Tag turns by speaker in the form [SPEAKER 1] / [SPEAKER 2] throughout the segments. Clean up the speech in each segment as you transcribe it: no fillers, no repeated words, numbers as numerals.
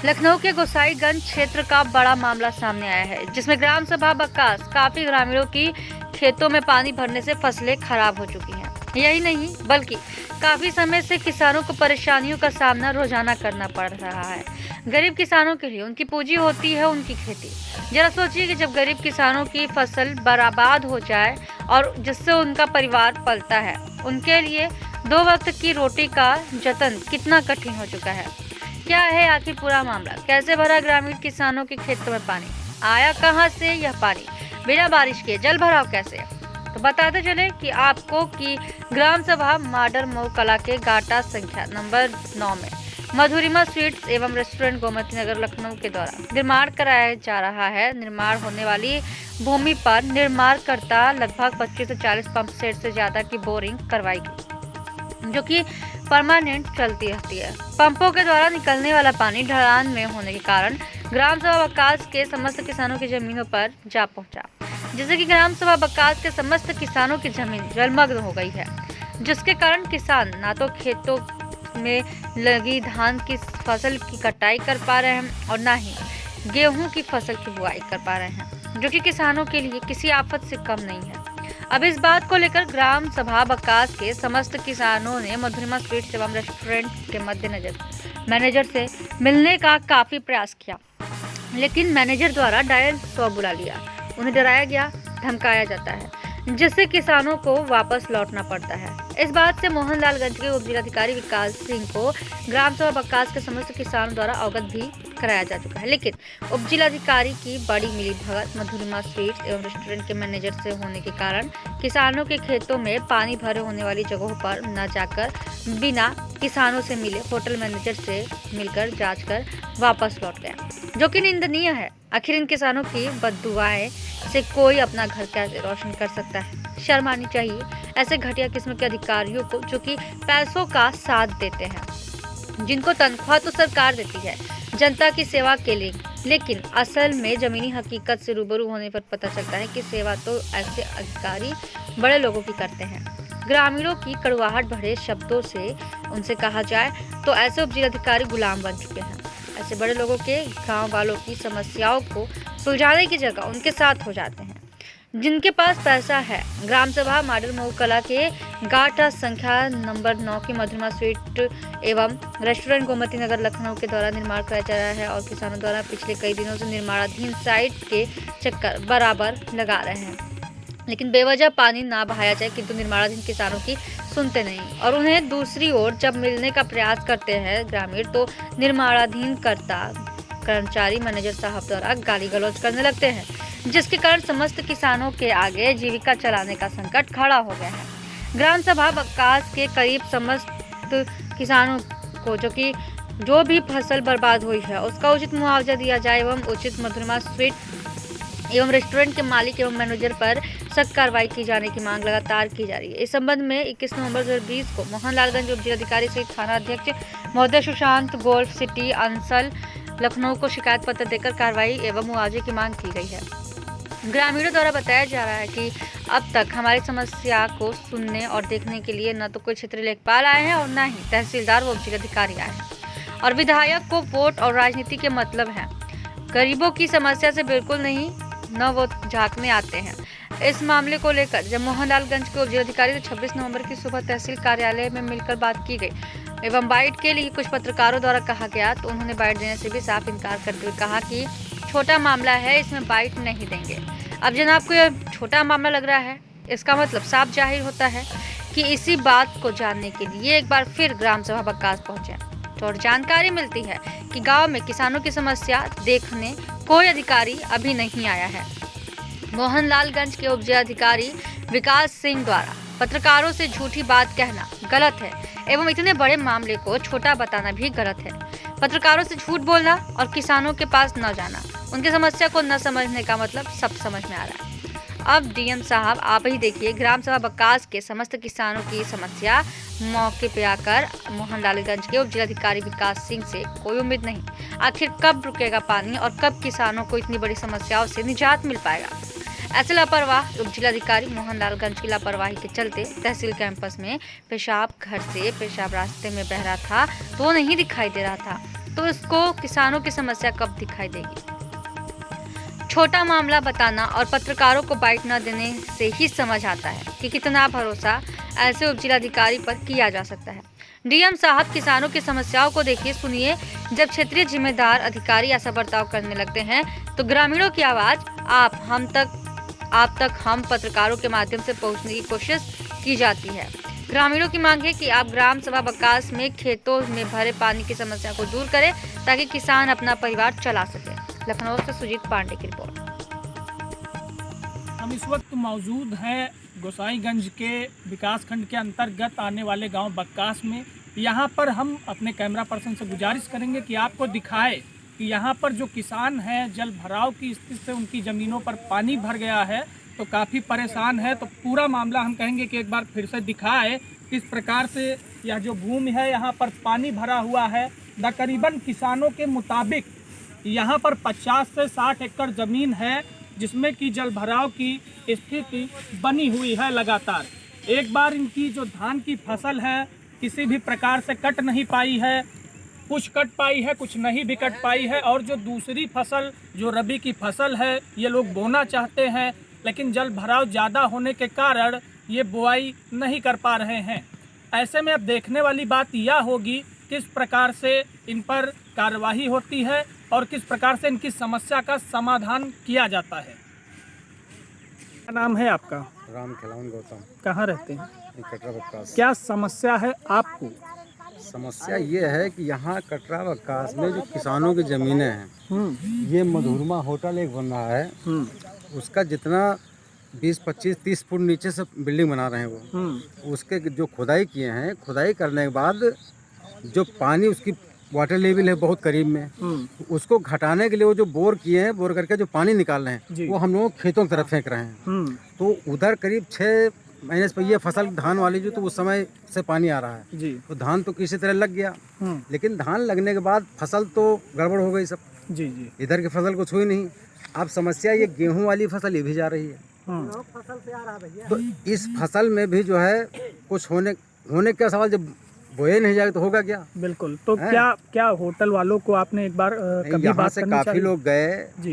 [SPEAKER 1] लखनऊ के गोसाईगंज क्षेत्र का बड़ा मामला सामने आया है, जिसमें ग्राम सभा बक्कास काफी ग्रामीणों की खेतों में पानी भरने से फसलें खराब हो चुकी हैं। यही नहीं बल्कि काफी समय से किसानों को परेशानियों का सामना रोजाना करना पड़ रहा है। गरीब किसानों के लिए उनकी पूंजी होती है उनकी खेती। जरा सोचिए कि जब गरीब किसानों की फसल बर्बाद हो जाए और जिससे उनका परिवार पलता है, उनके लिए 2 वक्त की रोटी का जतन कितना कठिन हो चुका है। क्या है आखिर पूरा मामला? कैसे भरा ग्रामीण किसानों के खेतों में पानी? आया कहां से यह पानी? बिना बारिश के जल भराव कैसे? तो बताते चले कि आपको कि ग्राम सभा माडर मऊ कला के गाटा संख्या नंबर 9 में मधुरिमा स्वीट्स एवं रेस्टोरेंट गोमती नगर लखनऊ के द्वारा निर्माण कराया जा रहा है। निर्माण होने वाली भूमि पर निर्माणकर्ता लगभग 25 से 40 पंप सेट से ज्यादा की बोरिंग करवाएगी, जो कि परमानेंट चलती रहती है। पंपों के द्वारा निकलने वाला पानी ढलान में होने के कारण ग्राम सभा बक्कास के समस्त किसानों की जमीनों पर जा पहुंचा, जिससे कि ग्राम सभा बक्कास के समस्त किसानों की जमीन जलमग्न हो गई है, जिसके कारण किसान ना तो खेतों में लगी धान की फसल की कटाई कर पा रहे हैं और ना ही गेहूं की फसल की बुआई कर पा रहे हैं, जो कि किसानों के लिए किसी आफत से कम नहीं है। अब इस बात को लेकर ग्राम सभा बक्कास के समस्त किसानों ने मधुरिमा स्वीट्स एवं रेस्टोरेंट के मद्देनजर मैनेजर से मिलने का काफी प्रयास किया, लेकिन मैनेजर द्वारा डायल 100 बुला लिया। उन्हें डराया गया, धमकाया जाता है, जिससे किसानों को वापस लौटना पड़ता है। इस बात से मोहनलालगंज के उपजिलाधिकारी विकास सिंह को ग्राम सभा बक्कास के समस्त किसानों द्वारा अवगत भी कराया जा चुका है, लेकिन उपजिलाधिकारी की बड़ी मिलीभगत मधुरिमा स्वीट्स एवं रेस्टोरेंट के मैनेजर से होने के कारण किसानों के खेतों में पानी भरे होने वाली जगहों पर न जाकर बिना किसानों से मिले होटल मैनेजर से मिलकर जांच कर वापस लौट गया, जो कि निंदनीय है। आखिर इन किसानों की बददुआएं से कोई अपना घर कैसे रोशन कर सकता है? शर्म आनी चाहिए ऐसे घटिया किस्म के अधिकारियों को, जो कि पैसों का साथ देते हैं, जिनको तनख्वाह तो सरकार देती है जनता की सेवा के लिए, लेकिन असल में जमीनी हकीकत से रूबरू होने पर पता चलता है कि सेवा तो ऐसे अधिकारी बड़े लोगों की करते हैं। ग्रामीणों की कड़वाहट भरे शब्दों से उनसे कहा जाए तो ऐसे उपजिलाधिकारी गुलाम बन चुके हैं। ऐसे बड़े लोगों के गांव वालों की समस्याओं को सुलझाने की जगह उनके साथ हो जाते हैं, जिनके पास पैसा है। ग्राम सभा माडल मऊ कला के गाटा संख्या नंबर 9 की मधुरिमा स्वीट एवं रेस्टोरेंट गोमती नगर लखनऊ के द्वारा निर्माण कराया जा रहा है और किसानों द्वारा पिछले कई दिनों से निर्माणाधीन साइट के चक्कर बराबर लगा रहे हैं, लेकिन बेवजह पानी ना बहाया जाए, किंतु निर्माणाधीन किसानों की सुनते नहीं और उन्हें दूसरी ओर जब मिलने का प्रयास करते हैं ग्रामीण, तो निर्माणाधीन कर्मचारी मैनेजर साहब द्वारा गाली गलौज करने लगते हैं, जिसके कारण समस्त किसानों के आगे जीविका चलाने का संकट खड़ा हो गया है। ग्राम सभा बक्कास के करीब समस्त किसानों को जो भी फसल बर्बाद हुई है उसका उचित मुआवजा दिया जाए एवं उचित मधुरिमा स्वीट एवं रेस्टोरेंट के मालिक एवं मैनेजर पर सख्त कार्रवाई की जाने की मांग लगातार की जा रही है। इस संबंध में 21 नवंबर 2020 को मोहनलालगंज उपजिलाधिकारी सहित थाना अध्यक्ष महोदय सुशांत गोल्फ सिटी अंसल लखनऊ को शिकायत पत्र देकर कार्रवाई एवं मुआवजे की मांग की गई है। ग्रामीणों द्वारा बताया जा रहा है कि अब तक हमारी समस्या को सुनने और देखने के लिए न तो कोई क्षेत्रीय लेखपाल आए हैं और न ही तहसीलदार व उपजिलाधिकारी आए हैं, और विधायक को वोट और राजनीति के मतलब है, गरीबों की समस्या से बिल्कुल नहीं, न वो झांकने आते हैं। इस मामले को लेकर जब मोहनलालगंज के उपजिलाधिकारी से 26 नवंबर की सुबह तहसील कार्यालय में मिलकर बात की गई एवं बाइट के लिए कुछ पत्रकारों द्वारा कहा गया, तो उन्होंने बाइट देने से भी साफ इनकार करते हुए कहा कि छोटा मामला है, इसमें बाइट नहीं देंगे। अब जनाब को यह छोटा मामला लग रहा है, इसका मतलब साफ जाहिर होता है कि इसी बात को जानने के लिए एक बार फिर ग्राम सभा बक्कास पहुंचे, तो और जानकारी मिलती है कि गांव में किसानों की समस्या देखने कोई अधिकारी अभी नहीं आया है। मोहनलालगंज के उपजिलाधिकारी विकास सिंह द्वारा पत्रकारों से झूठी बात कहना गलत है एवं इतने बड़े मामले को छोटा बताना भी गलत है। पत्रकारों से झूठ बोलना और किसानों के पास न जाना, उनकी समस्या को न समझने का मतलब सब समझ में आ रहा है। अब डीएम साहब आप ही देखिए, ग्राम सभा बक्कास के समस्त किसानों की समस्या मौके पे आकर मोहनलालगंज के उपजिलाधिकारी विकास सिंह से कोई उम्मीद नहीं। आखिर कब रुकेगा पानी और कब किसानों को इतनी बड़ी समस्याओं से निजात मिल पाएगा? ऐसे लापरवाह उपजिलाधिकारी मोहनलालगंज की लापरवाही के चलते तहसील कैंपस में पेशाब घर से पेशाब रास्ते में बह रहा था तो नहीं दिखाई दे रहा था, तो इसको किसानों की समस्या कब दिखाई देगी? छोटा मामला बताना और पत्रकारों को बाइट न देने से ही समझ आता है कि कितना भरोसा ऐसे उप जिलाधिकारी पर किया जा सकता है। डीएम साहब, किसानों की समस्याओं को देखिए, सुनिए। जब क्षेत्रीय जिम्मेदार अधिकारी ऐसा बर्ताव करने लगते हैं तो ग्रामीणों की आवाज आप तक हम पत्रकारों के माध्यम से पहुंचने की कोशिश की जाती है। ग्रामीणों की मांग है कि आप ग्राम सभा बक्कास में खेतों में भरे पानी की समस्या को दूर करें ताकि किसान अपना परिवार चला सके। लखनऊ से सुजीत पांडे की रिपोर्ट।
[SPEAKER 2] हम इस वक्त मौजूद हैं गोसाईगंज के विकासखंड के अंतर्गत आने वाले गांव बक्कास में। यहां पर हम अपने कैमरा पर्सन से गुजारिश करेंगे कि आपको दिखाए कि यहां पर जो किसान हैं, जल भराव की स्थिति से उनकी ज़मीनों पर पानी भर गया है तो काफ़ी परेशान है। तो पूरा मामला हम कहेंगे कि एक बार फिर से दिखाए किस प्रकार से यह जो भूमि है यहाँ पर पानी भरा हुआ है। तकरीबन किसानों के मुताबिक यहाँ पर 50 से 60 एकड़ ज़मीन है जिसमें कि जल भराव की स्थिति बनी हुई है लगातार। एक बार इनकी जो धान की फसल है किसी भी प्रकार से कट नहीं पाई है, कुछ कट पाई है, कुछ नहीं भी कट पाई है। और जो दूसरी फसल जो रबी की फसल है ये लोग बोना चाहते हैं, लेकिन जल भराव ज़्यादा होने के कारण ये बुआई नहीं कर पा रहे हैं। ऐसे में अब देखने वाली बात यह होगी किस प्रकार से इन पर कार्रवाई होती है और किस प्रकार से इनकी समस्या का समाधान किया जाता है। क्या नाम है आपका?
[SPEAKER 3] राम खिलावन गौतम।
[SPEAKER 2] कहाँ रहते हैं?
[SPEAKER 3] कटरा बक्कास।
[SPEAKER 2] क्या समस्या है आपको?
[SPEAKER 3] समस्या ये है कि यहाँ कटरा बक्कास में जो किसानों की ज़मीनें हैं, ये मधुरमा होटल एक बन रहा है, उसका जितना 20, 25, 30 फुट नीचे से बिल्डिंग बना रहे हैं वो, उसके जो खुदाई किए हैं, खुदाई करने के बाद जो पानी उसकी वाटर लेवल है बहुत करीब में, उसको घटाने के लिए वो जो बोर किए हैं, बोर करके जो पानी निकाल रहे हैं वो हम लोग खेतों की तरफ फेंक रहे हैं। तो उधर करीब 6 महीने से ये फसल धान वाली जो तो उस समय से पानी आ रहा है तो धान तो किसी तरह लग गया, लेकिन धान लगने के बाद फसल तो गड़बड़ हो गई सब। इधर की फसल को छुई नहीं। अब समस्या ये गेहूं वाली फसल ये भी जा रही है, तो इस फसल में भी जो है कुछ होने का सवाल, जब बोए नहीं जाएगा तो होगा क्या?
[SPEAKER 2] बिल्कुल। तो क्या होटल वालों को आपने एक बार कभी बात
[SPEAKER 3] से काफी लोग गए,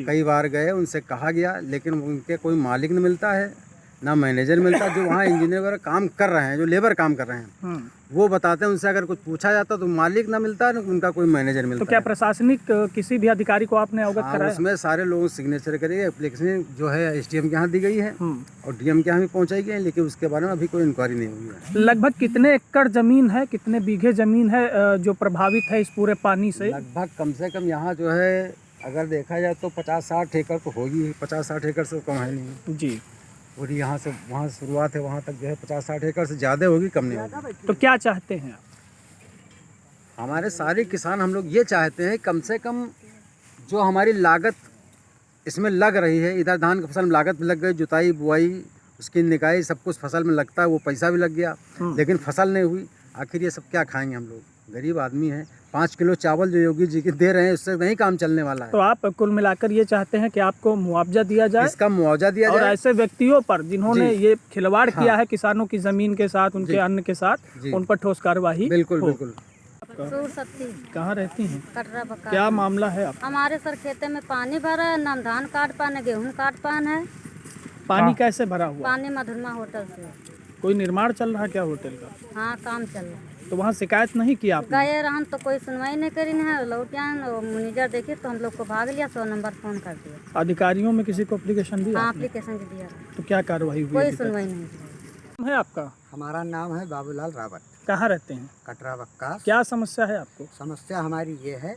[SPEAKER 3] कई बार गए, उनसे कहा गया, लेकिन उनके कोई मालिक नहीं मिलता है, ना मैनेजर मिलता। जो वहाँ इंजीनियर वगैरह काम कर रहे हैं, जो लेबर काम कर रहे हैं, वो बताते हैं। उनसे अगर कुछ पूछा जाता तो मालिक ना मिलता है, ना उनका कोई मैनेजर मिलता।
[SPEAKER 2] तो क्या प्रशासनिक किसी भी अधिकारी को आपने अवगत कराया?
[SPEAKER 3] उसमें सारे लोगों सिग्नेचर करेंगे, एप्लीकेशन जो है SDM के यहाँ दी गई है और DM के यहाँ भी पहुँचाई गई है, लेकिन उसके बारे में अभी कोई इंक्वायरी नहीं हुई है।
[SPEAKER 2] लगभग कितने एकड़ जमीन है, कितने बीघे जमीन है जो प्रभावित है इस पूरे पानी से?
[SPEAKER 3] लगभग कम से कम यहाँ जो है अगर देखा जाए तो 50-60 एकड़ तो होगी। 50-60 एकड़ से कम है नहीं
[SPEAKER 2] जी।
[SPEAKER 3] और यहाँ से वहाँ शुरुआत है वहाँ तक जो है 50-60 एकड़ से ज़्यादा होगी, कम नहीं होगी।
[SPEAKER 2] तो क्या चाहते हैं आप?
[SPEAKER 3] हमारे सारे किसान हम लोग ये चाहते हैं कम से कम जो हमारी लागत इसमें लग रही है, इधर धान की फसल में लागत भी लग गई, जुताई बुआई उसकी निकाई सब कुछ फसल में लगता है, वो पैसा भी लग गया, लेकिन फसल नहीं हुई। आखिर ये सब क्या खाएंगे हम लोग? गरीब आदमी हैं। 5 किलो चावल जो योगी जी के दे रहे हैं उससे नहीं काम चलने वाला है।
[SPEAKER 2] तो आप कुल मिलाकर ये चाहते हैं कि आपको मुआवजा दिया जाए?
[SPEAKER 3] इसका मुआवजा दिया जाए।
[SPEAKER 2] और ऐसे व्यक्तियों पर जिन्होंने ये खिलवाड़ किया है किसानों की जमीन के साथ, उनके अन्न के साथ, उन पर ठोस कार्रवाई।
[SPEAKER 3] बिल्कुल बिल्कुल।
[SPEAKER 2] कहाँ रहती हैं?
[SPEAKER 4] कटरा बक्कास।
[SPEAKER 2] क्या मामला है आप?
[SPEAKER 4] हमारे सर खेते में पानी भरा है, ना धान काट पान है, गेहूँ काट पान है।
[SPEAKER 2] पानी कैसे भरा हुआ?
[SPEAKER 4] पानी मधुरमा होटल से।
[SPEAKER 2] कोई निर्माण चल रहा है क्या होटल का?
[SPEAKER 4] हाँ, काम चल रहा है।
[SPEAKER 2] तो वहाँ शिकायत नहीं की आपने?
[SPEAKER 4] गए रहन तो कोई सुनवाई नहीं करी है, लौट आए, मैनेजर देखे तो हम लोग को भाग लिया, 100 नंबर फोन कर दिया।
[SPEAKER 2] अधिकारियों में किसी को एप्लीकेशन दिया?
[SPEAKER 4] हाँ, एप्लीकेशन दिया।
[SPEAKER 2] तो क्या कार्रवाई हुई?
[SPEAKER 4] कोई सुनवाई नहीं
[SPEAKER 2] है आपका?
[SPEAKER 5] हमारा नाम है बाबूलाल रावत।
[SPEAKER 2] कहाँ रहते हैं?
[SPEAKER 5] कटरा बक्कास।
[SPEAKER 2] क्या समस्या है आपको?
[SPEAKER 5] समस्या हमारी ये है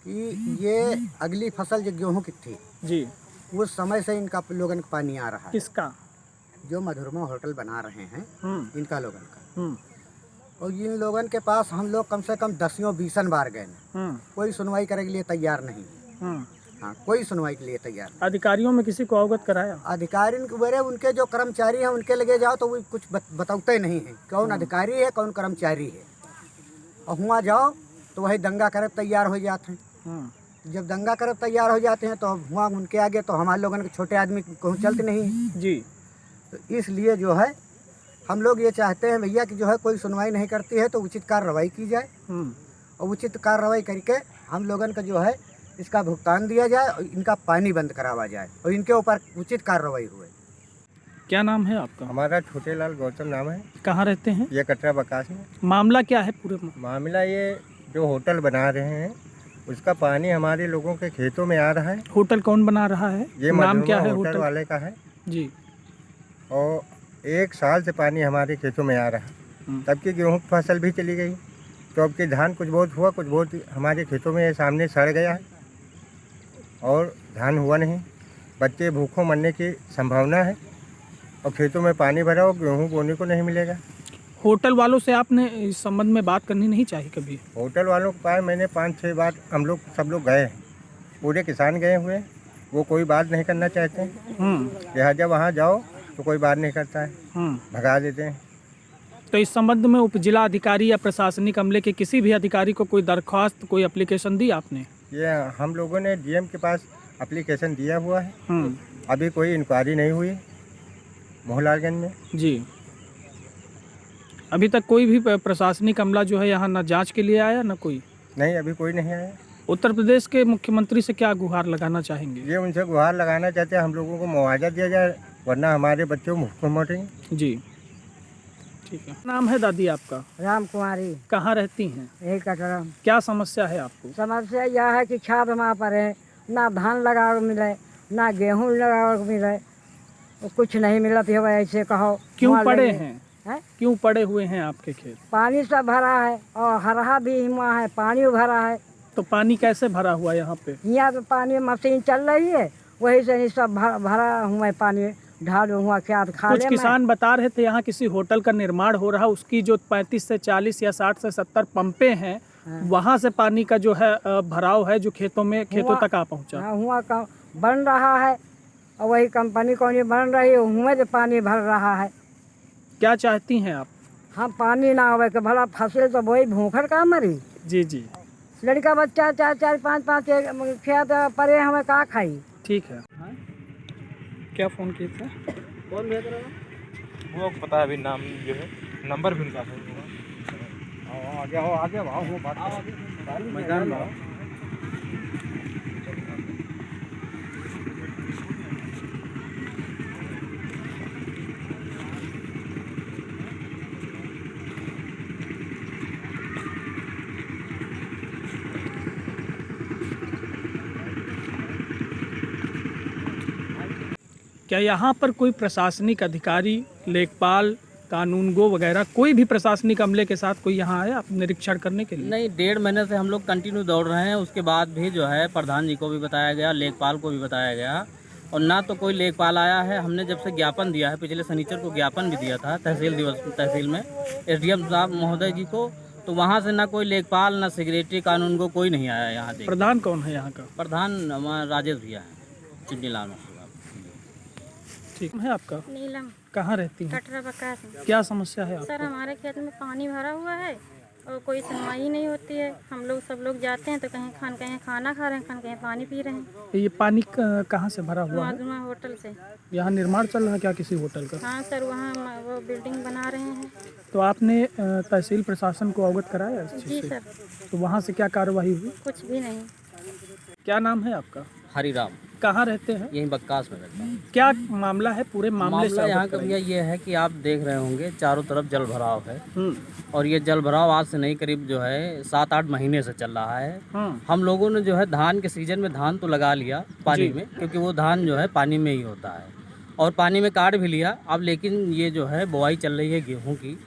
[SPEAKER 5] कि ये अगली फसल जो गेहूं की थी
[SPEAKER 2] जी,
[SPEAKER 5] उस समय से इनका लोगन का पानी आ रहा है।
[SPEAKER 2] किसका?
[SPEAKER 5] जो मधुरमा होटल बना रहे हैं इनका लोगन का। और इन लोगन के पास हम लोग कम से कम 10-20 बार गए, कोई सुनवाई करने के लिए तैयार नहीं। हाँ, कोई सुनवाई के लिए तैयार नहीं।
[SPEAKER 2] अधिकारियों में किसी को अवगत कराया?
[SPEAKER 5] अधिकारी उनके जो कर्मचारी हैं उनके लगे जाओ तो वो कुछ बताते नहीं है, कौन अधिकारी है कौन कर्मचारी है। और हुआ जाओ तो वही दंगा करे तैयार हो जाते हैं। जब दंगा करे तैयार हो जाते हैं तो हुआ उनके आगे तो हमारे लोगों के छोटे आदमी को चलते नहीं
[SPEAKER 2] जी।
[SPEAKER 5] तो इसलिए जो है हम लोग ये चाहते हैं भैया कि जो है कोई सुनवाई नहीं करती है तो उचित कार्रवाई की जाए और उचित कार्रवाई करके हम लोगन का जो है इसका भुगतान दिया जाए और इनका पानी बंद करावा जाए और इनके ऊपर उचित कार्रवाई हुए।
[SPEAKER 2] क्या नाम है आपका?
[SPEAKER 6] हमारा छोटेलाल गौतम नाम है।
[SPEAKER 2] कहाँ रहते हैं?
[SPEAKER 6] ये कटरा बकास में।
[SPEAKER 2] मामला क्या है पूरे में?
[SPEAKER 6] मामला ये जो होटल बना रहे हैं उसका पानी हमारे लोगों के खेतों में आ रहा है।
[SPEAKER 2] होटल कौन बना रहा है?
[SPEAKER 6] ये
[SPEAKER 2] नाम क्या है
[SPEAKER 6] होटल
[SPEAKER 2] होटल
[SPEAKER 6] वाले का है
[SPEAKER 2] जी?
[SPEAKER 6] और 1 साल से पानी हमारे खेतों में आ रहा है। तब की गेहूँ की फसल भी चली गई, तो अब की धान कुछ बहुत हुआ, कुछ बहुत हमारे खेतों में सामने सड़ गया है और धान हुआ नहीं। बच्चे भूखों मरने की संभावना है और खेतों में पानी भरा हो, गेहूँ बोने को नहीं मिलेगा।
[SPEAKER 2] होटल वालों से आपने इस संबंध में बात करनी नहीं चाहिए कभी?
[SPEAKER 6] होटल वालों के पास मैंने 5-6 बार हम लोग सब लोग गए हैं, पूरे किसान गए हुए हैं, वो कोई बात नहीं करना चाहते हैं। लिहाजा वहाँ जाओ तो कोई बात नहीं करता है, भगा देते हैं।
[SPEAKER 2] तो इस संबंध में उप जिला अधिकारी या प्रशासनिक अमले के किसी भी अधिकारी को कोई दरख्वास्त, कोई एप्लीकेशन दी आपने?
[SPEAKER 6] ये हम लोगों ने डीएम के पास एप्लीकेशन दिया हुआ है, अभी कोई इंक्वायरी नहीं हुई मोहनलालगंज में
[SPEAKER 2] जी। अभी तक कोई भी प्रशासनिक अमला जो है यहाँ ना जांच के लिए आया ना कोई?
[SPEAKER 6] नहीं, अभी कोई नहीं आया।
[SPEAKER 2] उत्तर प्रदेश के मुख्यमंत्री से क्या गुहार लगाना चाहेंगे?
[SPEAKER 6] ये उनसे गुहार लगाना चाहते हैं हम लोगों को मुआवजा दिया जाए, वरना हमारे बच्चों भूखे मरेंगे।
[SPEAKER 2] जी ठीक है। नाम है दादी आपका?
[SPEAKER 7] राम कुमारी।
[SPEAKER 2] कहाँ रहती हैं?
[SPEAKER 7] यही कटरा।
[SPEAKER 2] क्या समस्या है आपको?
[SPEAKER 7] समस्या यह है कि खाद वहाँ पर है, ना धान लगाओ मिले, ना गेहूँ लगाओ मिले, कुछ नहीं मिलत है। ऐसे कहो
[SPEAKER 2] क्यों पड़े हैं?
[SPEAKER 7] है?
[SPEAKER 2] क्यों पड़े हुए हैं आपके खेत?
[SPEAKER 7] पानी सब भरा है और हरा भी वहाँ है, पानी भरा है।
[SPEAKER 2] तो पानी कैसे भरा हुआ यहाँ पे?
[SPEAKER 7] यहाँ तो पानी मशीन चल रही है, वही से ही सब भरा हुआ है पानी, ढाल हुआ क्या खा
[SPEAKER 2] कुछ किसान बता रहे थे यहाँ किसी होटल का निर्माण हो रहा है, उसकी जो 35 से 40 या 60 से 70 पंपे हैं, वहाँ से पानी का जो है भराव है जो खेतों तक आ पहुँचा।
[SPEAKER 7] हुआ का बन रहा है और वही कंपनी कौन बन रही है, हुए से पानी भर रहा है।
[SPEAKER 2] क्या चाहती हैं आप?
[SPEAKER 7] हाँ, पानी ना होवे के भला फसल तो वही भूखर का मरी।
[SPEAKER 2] जी जी।
[SPEAKER 7] लड़का बच्चा 4-4 5-5 खेत परे हमें का खाई।
[SPEAKER 2] ठीक है। क्या फ़ोन किए थे?
[SPEAKER 7] कौन भेज रहा है?
[SPEAKER 8] वो पता है अभी नाम जो है, नंबर भी उनका है।
[SPEAKER 3] आगे आओ, वो बात मैदान में आओ।
[SPEAKER 2] क्या यहाँ पर कोई प्रशासनिक अधिकारी, लेखपाल, कानूनगो वगैरह कोई भी प्रशासनिक अमले के साथ कोई यहाँ आया निरीक्षण करने के लिए?
[SPEAKER 9] नहीं, 1.5 महीने से हम लोग कंटिन्यू दौड़ रहे हैं। उसके बाद भी जो है प्रधान जी को भी बताया गया, लेखपाल को भी बताया गया, और ना तो कोई लेखपाल आया है। हमने जब से ज्ञापन दिया है, पिछले शनिचर को ज्ञापन भी दिया था तहसील में SDM साहब महोदय जी को, तो वहाँ से ना कोई लेखपाल, ना सेक्रेटरी, कानून को कोई नहीं आया यहाँ।
[SPEAKER 2] प्रधान कौन है यहाँ का?
[SPEAKER 9] प्रधान हमारा राजेश भैया है, चिमनीलाल।
[SPEAKER 2] ठीक है। आपका
[SPEAKER 4] नीलम।
[SPEAKER 2] कहाँ रहती है?
[SPEAKER 4] कटरा बकास में।
[SPEAKER 2] क्या समस्या है
[SPEAKER 4] सर,
[SPEAKER 2] आपको?
[SPEAKER 4] हमारे खेत में पानी भरा हुआ है और कोई सुनवाई नहीं होती है। हम लोग सब लोग जाते हैं तो कहीं खाना खा रहे हैं, कहीं पानी पी रहे हैं।
[SPEAKER 2] ये पानी कहाँ से भरा हुआ है?
[SPEAKER 4] माधुमा होटल से।
[SPEAKER 2] यहाँ निर्माण चल रहा है क्या किसी होटल का?
[SPEAKER 4] हाँ सर, वहाँ वो बिल्डिंग बना रहे हैं।
[SPEAKER 2] तो आपने तहसील प्रशासन को अवगत कराया इस
[SPEAKER 4] जी
[SPEAKER 2] चीज़ से?
[SPEAKER 4] सर।
[SPEAKER 2] तो वहाँ से क्या कार्रवाई हुई?
[SPEAKER 4] कुछ भी नहीं।
[SPEAKER 2] क्या नाम है आपका?
[SPEAKER 9] हरिराम।
[SPEAKER 2] कहाँ रहते हैं?
[SPEAKER 9] यहीं बक्कास में रहता हूँ।
[SPEAKER 2] क्या मामला है? पूरे मामले से
[SPEAKER 9] यहाँ
[SPEAKER 2] अवगत
[SPEAKER 9] का भैया ये है कि आप देख रहे होंगे चारों तरफ जल भराव है,
[SPEAKER 2] कराइए।
[SPEAKER 9] और ये जल भराव आज से नहीं, करीब जो है 7-8 महीने से चल रहा है। हम लोगों ने जो है धान के सीजन में धान तो लगा लिया पानी में, क्योंकि वो धान जो है पानी में ही होता है, और पानी में काट भी लिया अब। लेकिन ये जो है बुआई चल रही है गेहूं की,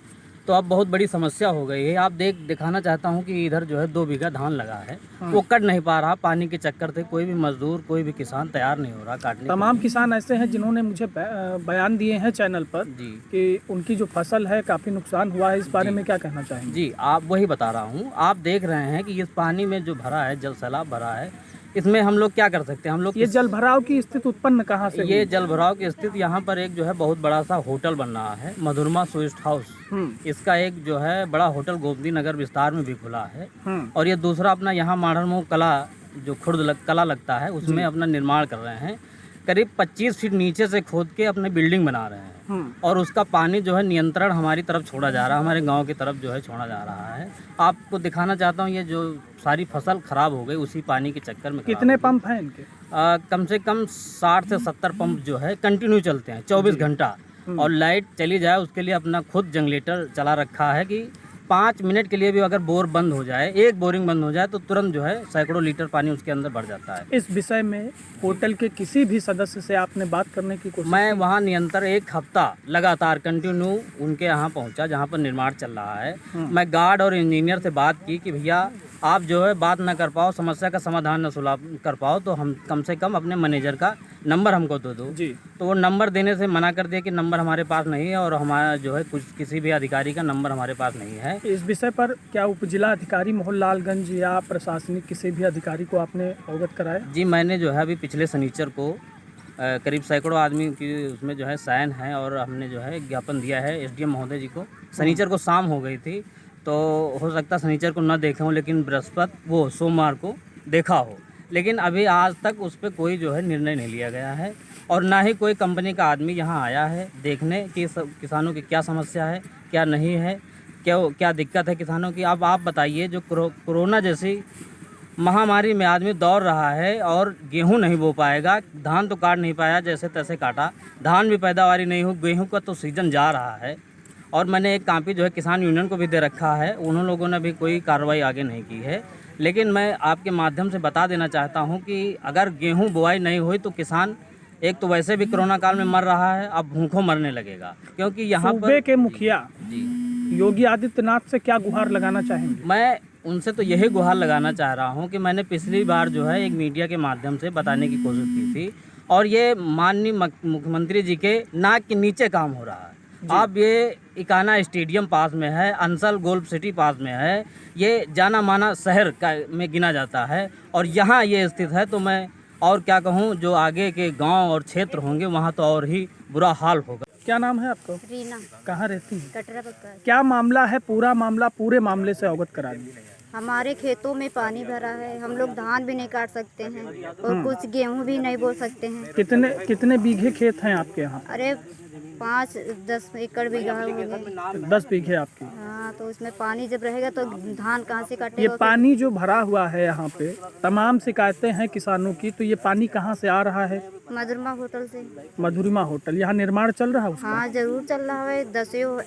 [SPEAKER 9] तो अब बहुत बड़ी समस्या हो गई है। आप दिखाना चाहता हूँ कि इधर जो है 2 बीघा धान लगा है, वो कट नहीं पा रहा पानी के चक्कर से। कोई भी मजदूर, कोई भी किसान तैयार नहीं हो रहा काटने।
[SPEAKER 2] तमाम किसान ऐसे हैं जिन्होंने मुझे बयान दिए हैं चैनल पर
[SPEAKER 9] जी
[SPEAKER 2] कि उनकी जो फसल है काफ़ी नुकसान हुआ है। इस बारे में क्या कहना चाहेंगे?
[SPEAKER 9] जी, आप वही बता रहा हूँ। आप देख रहे हैं कि इस पानी में जो भरा है, जल सैलाब भरा है, इसमें हम लोग क्या कर सकते हैं? हम लोग
[SPEAKER 2] ये जल भराव की स्थिति उत्पन्न कहाँ से
[SPEAKER 9] ये
[SPEAKER 2] हुई?
[SPEAKER 9] जल भराव की स्थिति यहाँ पर एक जो है बहुत बड़ा सा होटल बन रहा है, मधुरमा स्वीट हाउस। इसका एक जो है बड़ा होटल गोमती नगर विस्तार में भी खुला है, और ये दूसरा अपना यहाँ माढ़रमऊ कला जो कला लगता है उसमें अपना निर्माण कर रहे हैं। करीब 25 फीट नीचे से खोद के अपने बिल्डिंग बना रहे हैं और उसका पानी जो है नियंत्रण हमारी तरफ छोड़ा जा रहा है, हमारे गांव की तरफ जो है छोड़ा जा रहा है। आपको दिखाना चाहता हूँ, ये जो सारी फसल खराब हो गई उसी पानी के चक्कर में।
[SPEAKER 2] कितने पंप हैं इनके?
[SPEAKER 9] कम से कम 60 से 70 पंप जो है कंटिन्यू चलते हैं 24 घंटा, और लाइट चली जाए उसके लिए अपना खुद जनरेटर चला रखा है कि 5 मिनट के लिए भी अगर बोर बंद हो जाए, एक बोरिंग बंद हो जाए तो तुरंत जो है सैकड़ों लीटर पानी उसके अंदर भर जाता है।
[SPEAKER 2] इस विषय में होटल के किसी भी सदस्य से आपने बात करने की कोशिश?
[SPEAKER 9] मैं वहाँ निरंतर 1 हफ्ता लगातार कंटिन्यू उनके यहाँ पहुँचा जहाँ पर निर्माण चल रहा है। मैं गार्ड और इंजीनियर से बात की कि भैया आप जो है बात ना कर पाओ, समस्या का समाधान न सुलझा कर पाओ तो हम कम से कम अपने मैनेजर का नंबर हमको दे दो जी। तो वो नंबर देने से मना कर दिया कि नंबर हमारे पास नहीं है और हमारा जो है किसी भी अधिकारी का नंबर हमारे पास नहीं है।
[SPEAKER 2] इस विषय पर क्या उपजिला अधिकारी मोहनलालगंज या प्रशासनिक किसी भी अधिकारी को आपने अवगत कराया?
[SPEAKER 9] जी, मैंने जो है अभी पिछले शनिचर को करीब सैकड़ों आदमी की उसमें जो है साइन है और हमने जो है ज्ञापन दिया है एसडीएम महोदय जी को। शनिचर को शाम हो गई थी तो हो सकता शनिचर को न देखा हूँ, लेकिन बृहस्पति सोमवार को देखा हो, लेकिन अभी आज तक उस पर कोई जो है निर्णय नहीं लिया गया है और ना ही कोई कंपनी का आदमी यहाँ आया है देखने कि किसानों की क्या समस्या है, क्या नहीं है, क्या दिक्कत है किसानों की। अब आप बताइए, जो कोरोना जैसी महामारी में आदमी दौड़ रहा है और गेहूं नहीं बो पाएगा, धान तो काट नहीं पाया, जैसे तैसे काटा, धान भी पैदावारी नहीं हो, गेहूं का तो सीजन जा रहा है। और मैंने एक कापी जो है किसान यूनियन को भी दे रखा है, उन लोगों ने भी कोई कार्रवाई आगे नहीं की है। लेकिन मैं आपके माध्यम से बता देना चाहता हूं कि अगर गेहूं बुआई नहीं हुई तो किसान एक तो वैसे भी कोरोना काल में मर रहा है, अब भूखों मरने लगेगा। क्योंकि यहाँ पर
[SPEAKER 2] के मुखिया
[SPEAKER 9] जी
[SPEAKER 2] योगी आदित्यनाथ से क्या गुहार लगाना चाहेंगे?
[SPEAKER 9] मैं उनसे तो यही गुहार लगाना चाह रहा हूं कि मैंने पिछली बार जो है एक मीडिया के माध्यम से बताने की कोशिश की थी और ये माननीय मुख्यमंत्री जी के नाक के नीचे काम हो रहा है। अब ये इकाना स्टेडियम पास में है, अंसल गोल्फ सिटी पास में है, ये जाना माना शहर का में गिना जाता है और यहाँ ये स्थित है। तो मैं और क्या कहूँ, जो आगे के गांव और क्षेत्र होंगे वहाँ तो और ही बुरा हाल होगा।
[SPEAKER 2] क्या नाम है आपको?
[SPEAKER 4] रीना,
[SPEAKER 2] कहाँ रहती है?
[SPEAKER 4] कटरा बक्का।
[SPEAKER 2] क्या मामला है? पूरे मामले से अवगत करा दीजिए।
[SPEAKER 4] हमारे खेतों में पानी भरा है, हम लोग धान भी नहीं काट सकते हैं और कुछ गेहूं भी नहीं बो सकते हैं।
[SPEAKER 2] कितने बीघे खेत हैं आपके यहाँ?
[SPEAKER 4] अरे 5-10 एकड़ बीघा होंगे।
[SPEAKER 2] 10 बीघे आपकी?
[SPEAKER 4] हाँ, तो उसमें पानी जब रहेगा तो धान कहाँ से काटेगा?
[SPEAKER 2] ये पानी जो भरा हुआ है यहाँ पे, तमाम शिकायतें हैं किसानों की, तो ये पानी कहाँ से आ रहा है?
[SPEAKER 4] मधुरमा होटल से।
[SPEAKER 2] मधुरमा होटल, यहाँ निर्माण चल रहा है उसका?
[SPEAKER 4] हाँ, जरूर चल रहा है,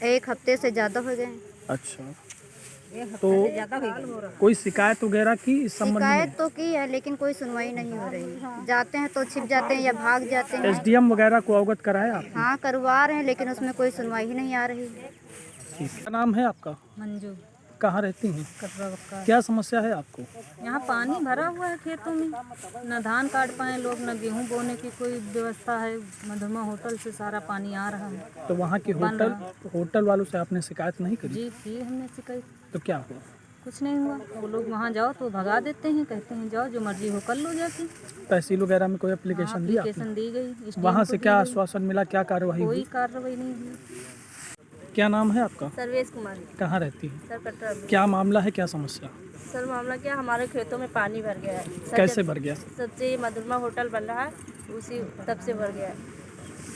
[SPEAKER 4] 1 हफ्ते से ज़्यादा हो गए।
[SPEAKER 2] अच्छा, तो कोई शिकायत वगैरह की इस संबंध में?
[SPEAKER 4] शिकायत तो की है लेकिन कोई सुनवाई नहीं हो रही। जाते हैं तो छिप जाते हैं या भाग जाते हैं।
[SPEAKER 2] एसडीएम वगैरह को अवगत कराया आप?
[SPEAKER 4] हाँ, करवा रहे हैं लेकिन उसमें कोई सुनवाई ही नहीं आ रही।
[SPEAKER 2] क्या नाम है आपका?
[SPEAKER 10] मंजू,
[SPEAKER 2] कहाँ रहती हैं?
[SPEAKER 10] कटरा बक्का।
[SPEAKER 2] क्या समस्या है आपको?
[SPEAKER 10] यहाँ पानी भरा हुआ है खेतों में, न धान काट पाए लोग, न गेहूं बोने की कोई व्यवस्था है। मधुरमा होटल से सारा पानी आ रहा है।
[SPEAKER 2] तो वहाँ के होटल वालों से आपने शिकायत नहीं करी?
[SPEAKER 10] जी की हमने शिकायत।
[SPEAKER 2] तो क्या हुआ?
[SPEAKER 10] कुछ नहीं हुआ। वो लोग वहाँ जाओ तो भगा देते हैं, कहते हैं जाओ जो मर्जी हो कर लो जाके।
[SPEAKER 2] तहसील वगैरह में कोई एप्लीकेशन दी आपने?
[SPEAKER 10] एप्लीकेशन दी गई।
[SPEAKER 2] वहाँ से क्या आश्वासन मिला, क्या कार्रवाई
[SPEAKER 10] कोई
[SPEAKER 2] हुई?
[SPEAKER 10] कार्रवाई नहीं हुई।
[SPEAKER 2] क्या नाम है आपका?
[SPEAKER 10] सर्वेश कुमारी।
[SPEAKER 2] कहाँ रहती है?
[SPEAKER 10] सर, कटरा।
[SPEAKER 2] क्या मामला है, क्या समस्या?
[SPEAKER 10] सर, मामला क्या, हमारे खेतों में पानी भर गया है।
[SPEAKER 2] कैसे भर गया?
[SPEAKER 10] सबसे मधुरमा होटल बन रहा है उसी तब से भर गया है।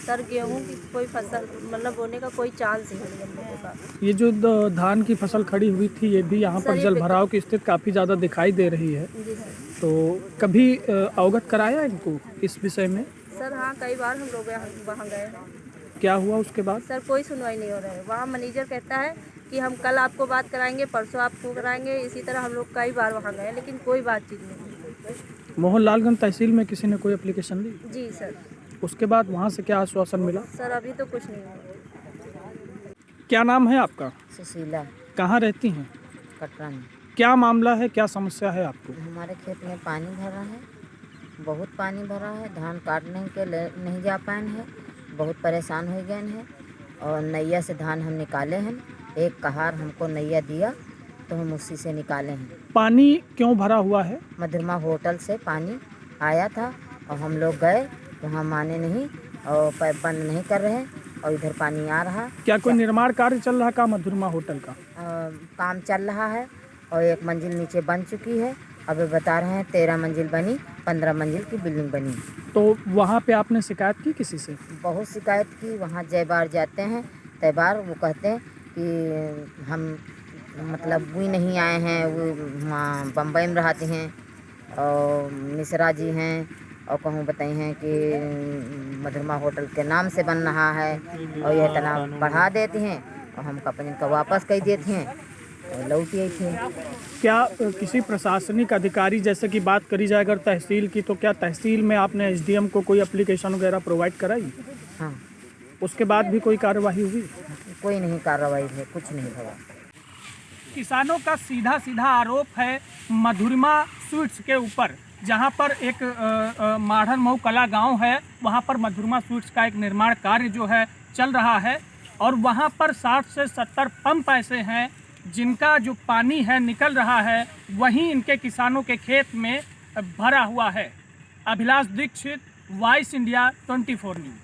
[SPEAKER 10] सर, गेहूं की कोई फसल मतलब बोने का कोई चांस ही नहीं हम लोगों का।
[SPEAKER 2] ये जो धान की फसल खड़ी हुई थी, ये भी यहाँ पर जल भराव की स्थिति काफ़ी ज़्यादा दिखाई दे रही है।
[SPEAKER 10] जी सर।
[SPEAKER 2] तो कभी अवगत कराया इनको इस विषय में?
[SPEAKER 10] सर हाँ, कई बार हम लोग वहाँ गए हैं।
[SPEAKER 2] क्या हुआ उसके बाद?
[SPEAKER 10] सर, कोई सुनवाई नहीं हो रहा है। वहाँ मैनेजर कहता है कि हम कल आपको बात कराएंगे, परसों आपको कराएंगे। इसी तरह हम लोग कई बार वहाँ गए लेकिन कोई बातचीत नहीं।
[SPEAKER 2] मोहनलालगंज तहसील में किसी ने कोई एप्लीकेशन दी?
[SPEAKER 10] जी सर।
[SPEAKER 2] उसके बाद वहाँ से क्या आश्वासन मिला?
[SPEAKER 10] सर, अभी तो कुछ नहीं हुआ।
[SPEAKER 2] क्या नाम है आपका?
[SPEAKER 11] सुशीला।
[SPEAKER 2] कहाँ रहती हैं?
[SPEAKER 11] कटरा में।
[SPEAKER 2] क्या मामला है, क्या समस्या है आपको?
[SPEAKER 11] हमारे खेत में पानी भरा है, बहुत पानी भरा है, धान काटने के लिए नहीं जा पाए हैं, बहुत परेशान हो गए हैं और नैया से धान हम निकाले हैं। एक कहार हमको नैया दिया तो हम उसी से निकाले हैं।
[SPEAKER 2] पानी क्यों भरा हुआ है?
[SPEAKER 11] मधुरमा होटल से पानी आया था और हम लोग गए, वहाँ माने नहीं और पाइप बंद नहीं कर रहे और इधर पानी आ रहा।
[SPEAKER 2] क्या कोई निर्माण कार्य चल रहा का मधुरमा होटल का?
[SPEAKER 11] काम चल रहा है और एक मंजिल नीचे बन चुकी है अभी बता रहे हैं 13 मंजिल बनी, 15 मंजिल की बिल्डिंग बनी।
[SPEAKER 2] तो वहाँ पे आपने शिकायत की किसी से?
[SPEAKER 11] बहुत शिकायत की। वहाँ जय बार जाते हैं, तय बार वो कहते हैं कि हम मतलब भी नहीं आए हैं, वो वहाँ बम्बई में रहते हैं और मिश्रा जी हैं और कहूँ बताई हैं कि मधुरमा होटल के नाम से बन रहा है और यह इतना बढ़ा देते हैं और हम कंपनी का वापस कर देते हैं और लौट आई थे।
[SPEAKER 2] क्या किसी प्रशासनिक अधिकारी, जैसे कि बात करी जाए अगर तहसील की, तो क्या तहसील में आपने एसडीएम को कोई एप्लीकेशन वगैरह प्रोवाइड कराई?
[SPEAKER 11] हाँ।
[SPEAKER 2] उसके बाद भी कोई कार्रवाई हुई?
[SPEAKER 11] कोई नहीं कार्रवाई है, कुछ नहीं हुआ।
[SPEAKER 2] किसानों का सीधा सीधा आरोप है मधुरमा स्वीट्स के ऊपर, जहां पर एक माढ़न मऊ कला गांव है, वहां पर मधुरमा स्वीट्स का एक निर्माण कार्य जो है चल रहा है और वहां पर 60 से 70 पंप ऐसे हैं जिनका जो पानी है निकल रहा है, वहीं इनके किसानों के खेत में भरा हुआ है। Abhilash Dikshit, Voice India 24 news.